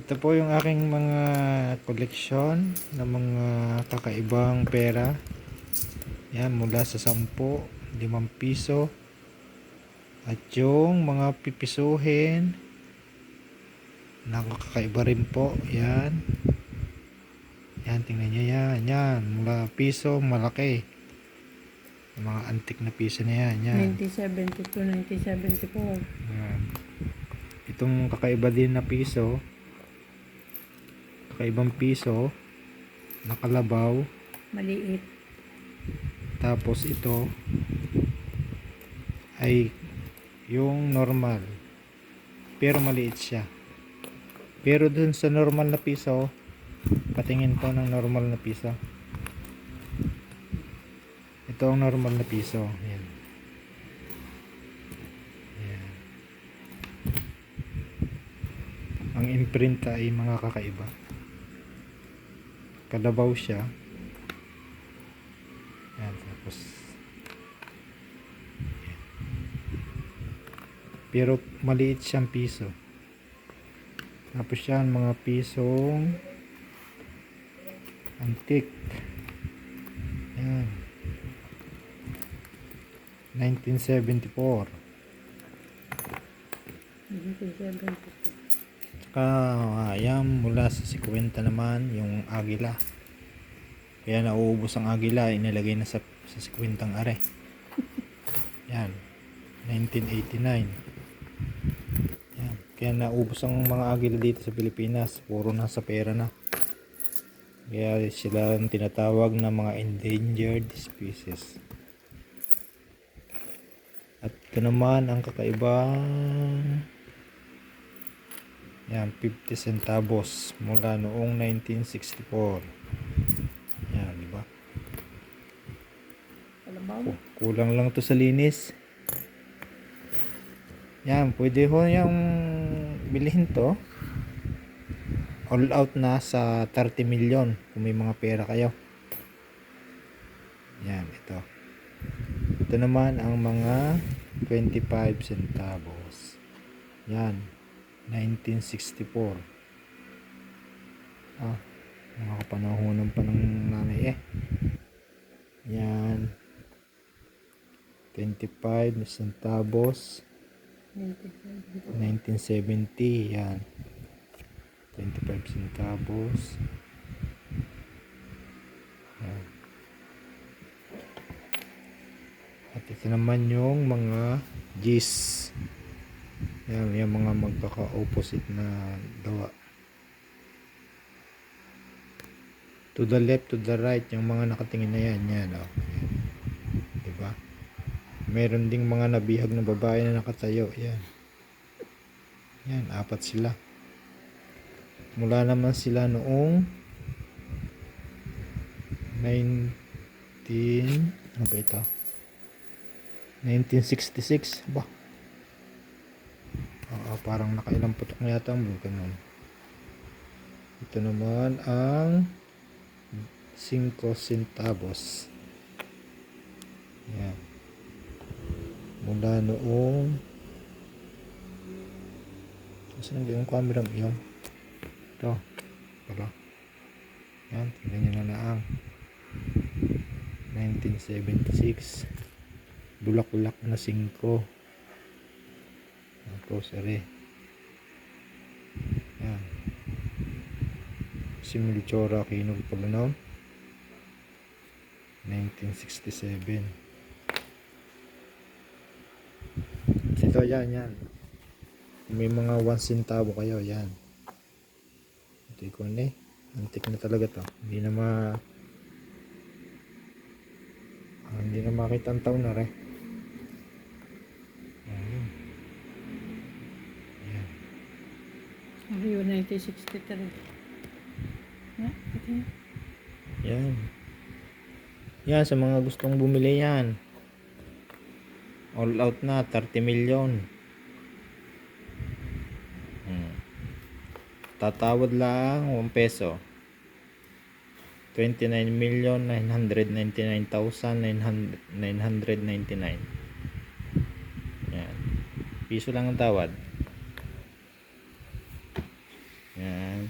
Ito po yung aking mga koleksyon ng mga kakaibang pera. Yan, mula sa 10, 5 piso. At yung mga pipisuhin, nakakaiba rin po. Yan. Yan, tingnan nyo yan. Yan, mula piso, malaki. Yung mga antik na piso na yan. Yan. 1972, 1974. Yan. Itong kakaiba din na piso, kakaibang piso, nakalabaw. Maliit. Tapos ito ay yung normal, pero maliit siya. Pero dun sa normal na piso, patingin po ng normal na piso. Ito ang normal na piso. Yan. Yan. Ang imprint ay mga kakaiba. Kalabaw siya. Yan, tapos yan. Pero maliit siyang piso. Tapos yan, mga pisong antik. Yan. 1974. 1972. Yan, mula sa 50 naman yung agila. Kaya nauubos ang agila, inilagay na sa 50 are. Yan, 1989. Yan, kaya naubos ang mga agila dito sa Pilipinas, puro na sa pera na. Kaya sila ang tinatawag na mga endangered species. At ito naman ang kakaibang, yan, 50 centavos mula noong 1964. Yan, di ba? Kalabaw. Kulang lang to sa linis. Yan, pwede ho yung bilhin to. All out na sa 30 million kung may mga pera kayo. Yan, ito. Ito naman ang mga 25 centavos. Yan, 1964. Mga kapanahonan pa ng nanay eh. Yan, 25 centavos, 1970. Yan, 25 centavos. Yan. At ito naman yung mga G's. Yan, yung mga magkaka-opposite na gawa. To the left, to the right, yung mga nakatingin na yan. Yan, oh. Yan. Diba? Meron ding mga nabihag na babae na nakatayo. Yan. Yan, 4 sila. Mula naman sila noong ano ba ito? 1966 ba? Parang nakailang putok na yata ang bukan nun. Ito naman ang 5 centavos. Yan. Mula noong, saan yung camera mo yun? Ito. Pala. Yan. Tingnan nyo na lang. 1976. Bulak-bulak na 5. Grocery. Yan. Similchora Kinog pala noon. 1967. Ito, yan. May mga 1 centavo kayo, yan. Ito ko na eh. Antik na talaga to. Hindi na makita ang taon na rin. Rio 1963. Yan. Yan, sa mga gustong bumili yan. All out na, 30 million. Tatawad lang 1 peso. 29,999,999. Yan. Piso lang ang tawad. Yan.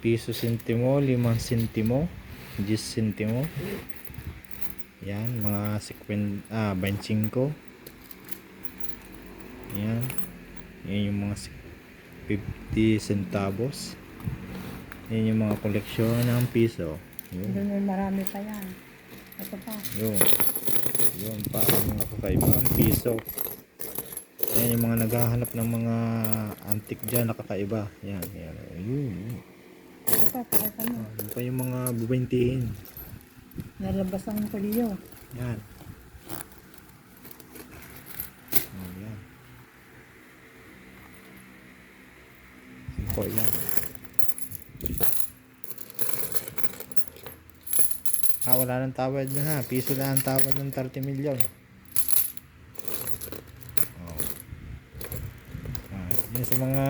Piso sentimo, 5 sentimo, 10 sentimo. Yan, mga 25. Yan. Yan yung mga 50 centavos. Yan yung mga koleksyon ng piso. Yun. Doon may marami pa yan. Ito pa. Yun. Yun pa ang mga kakaibang piso. Yan yung mga naghahanap ng mga antique dyan na kakaiba. Yan, yan. Yun. Ito pa, pakita mo. Yan pa yung mga bubintihin. Nalabas ang palyo. Yan. Oh, yan. Simple yan. Wala nang tawad na ha. Piso lang ang tawad ng 30 milyon. Oh. Yan sa mga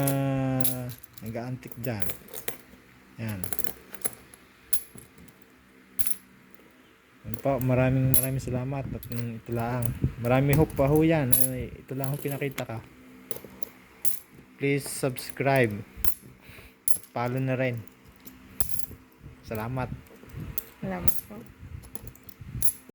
nag-aantik dyan. Yan. Yan po, maraming salamat at ito lang. Marami hope pa ho yan. Ito lang ho pinakita ka. Please subscribe. At follow na rin. Salamat. Salamat po.